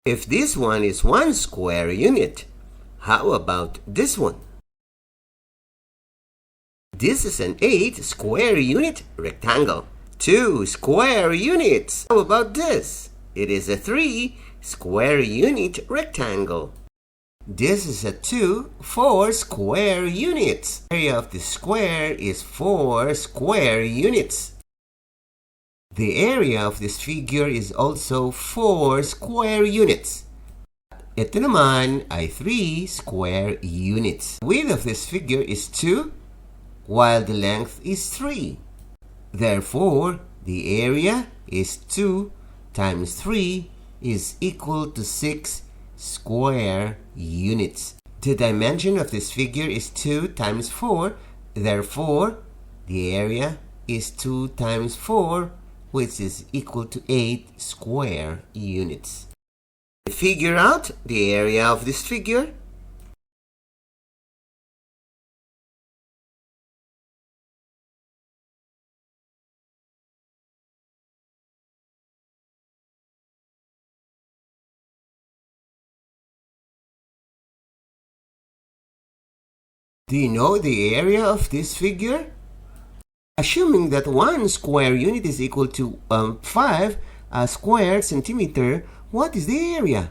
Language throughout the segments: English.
If this one is 1 square unit, how about this one? This is an 8 square unit rectangle. 2 square units. How about this? It is a 3 square unit rectangle. This is a 4 square units. The area of the square is 4 square units. The area of this figure is also 4 square units. Ito naman ay 3 square units. The width of this figure is 2, while the length is 3. Therefore, the area is 2 times 3 is equal to 6 square units. The dimension of this figure is 2 times 4. Therefore, the area is 2 times 4, which is equal to 8 square units. Figure out the area of this figure. Do you know the area of this figure? Assuming that 1 square unit is equal to 5 square centimeter, what is the area?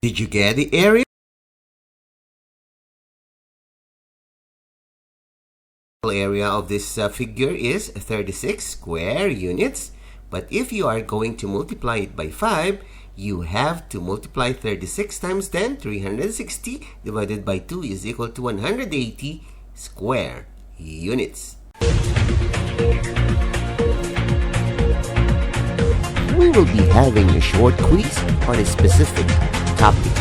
Did you get the area? The area of this figure is 36 square units. But if you are going to multiply it by 5, you have to multiply 36 times 10, 360, divided by 2 is equal to 180 square units. We will be having a short quiz on a specific topic.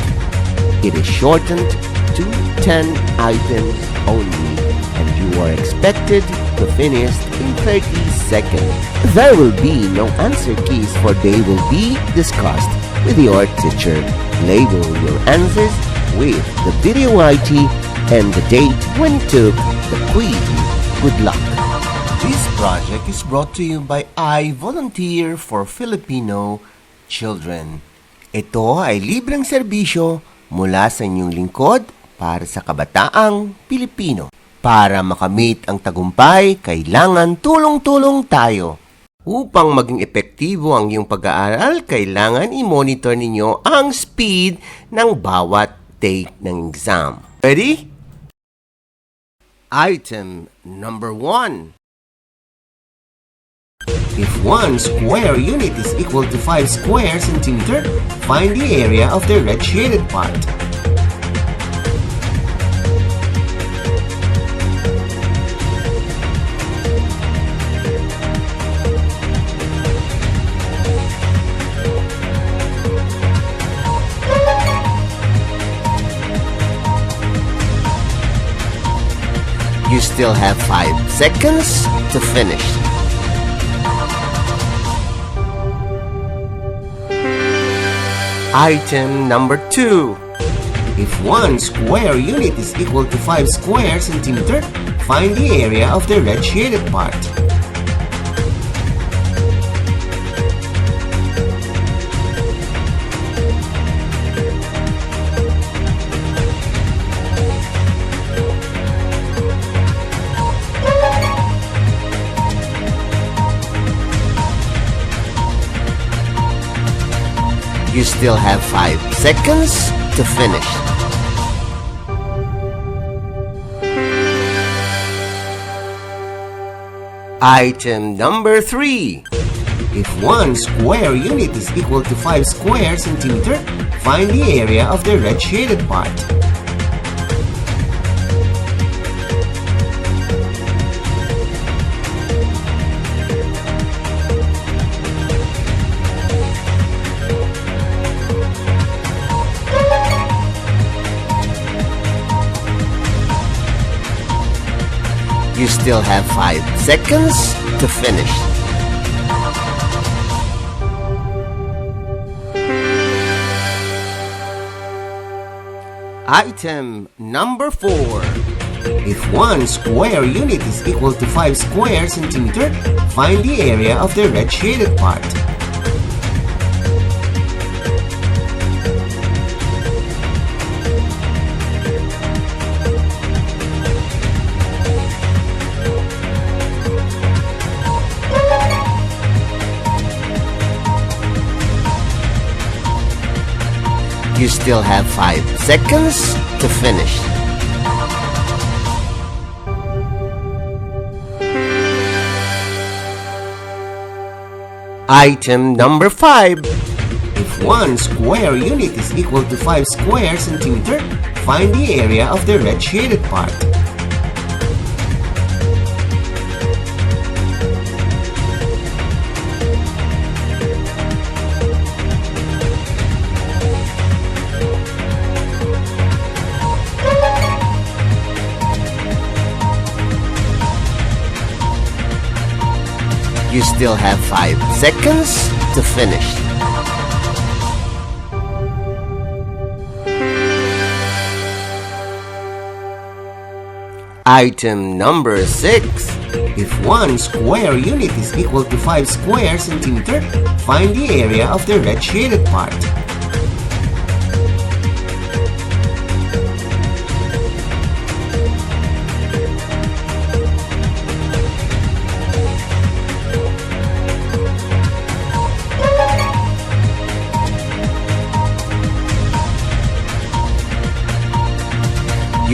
It is shortened to 10 items only, and you are expected to finish in 30 seconds. There will be no answer keys, for they will be discussed with your teacher. Label your answers with the video ID and the date when you took the quiz. Good luck! This project is brought to you by I Volunteer for Filipino Children. Ito ay libreng serbisyo mula sa inyong lingkod para sa kabataang Pilipino. Para makamit ang tagumpay, kailangan tulong-tulong tayo. Upang maging epektibo ang iyong pag-aaral, kailangan i-monitor ninyo ang speed ng bawat take ng exam. Ready? Item number 1. If 1 square unit is equal to 5 square centimeter, find the area of the red shaded part. You still have 5 seconds to finish. Item number 2. If 1 square unit is equal to 5 square centimeter, find the area of the red shaded part. You still have 5 seconds to finish. Item number 3. If 1 square unit is equal to 5 square centimeter, find the area of the red shaded part. still have 5 seconds to finish. Item number 4. If 1 square unit is equal to 5 square centimeter, find the area of the red shaded part. You still have 5 seconds to finish. Item number 5. If 1 square unit is equal to 5 square centimeter, find the area of the red shaded part. You still have 5 seconds to finish. Item number 6. If 1 square unit is equal to 5 square centimeter, find the area of the red shaded part.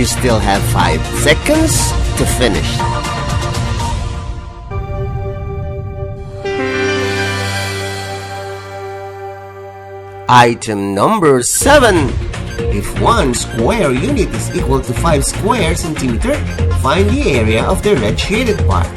You still have 5 seconds to finish. Item number 7. If 1 square unit is equal to 5 square centimeter, find the area of the red shaded part.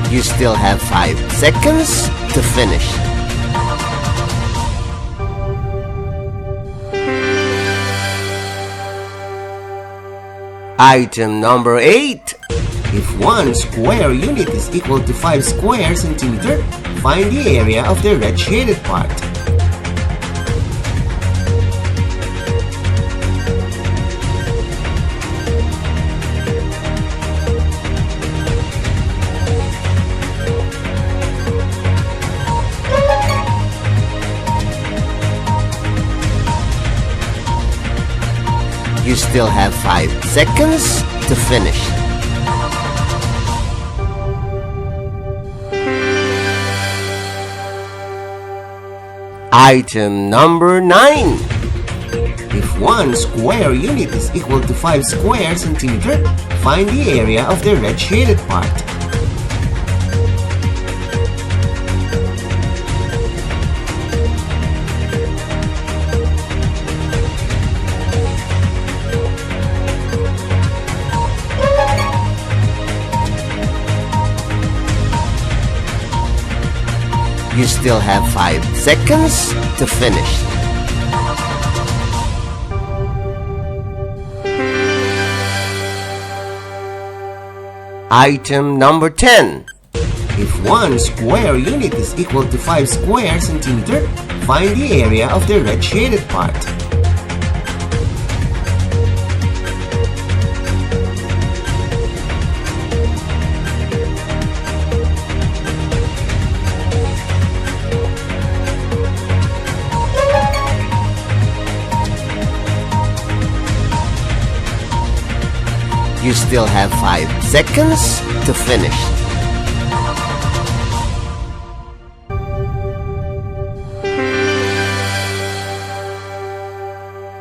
You still have 5 seconds to finish. Item number 8. If 1 square unit is equal to 5 square centimeter, find the area of the red shaded part. You still have 5 seconds to finish. Item number 9. If 1 square unit is equal to 5 square centimeter, find the area of the red shaded part. You still have 5 seconds to finish. Item number 10. If 1 square unit is equal to 5 square centimeter, find the area of the red shaded part. You still have 5 seconds to finish.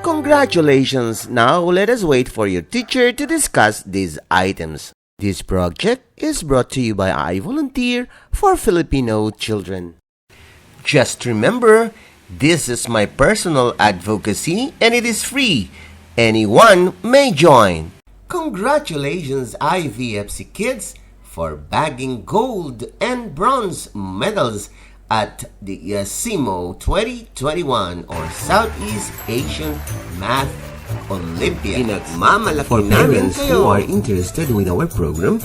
Congratulations! Now let us wait for your teacher to discuss these items. This project is brought to you by I Volunteer for Filipino Children. Just remember, this is my personal advocacy and it is free. Anyone may join. Congratulations, IVFC kids, for bagging gold and bronze medals at the SEMO 2021 or Southeast Asian Math Olympiad. For parents who are interested with our program,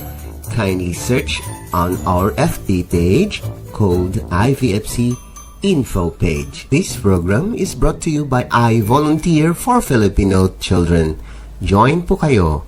kindly search on our FB page called IVFC Info page. This program is brought to you by I Volunteer for Filipino Children. Join po kayo.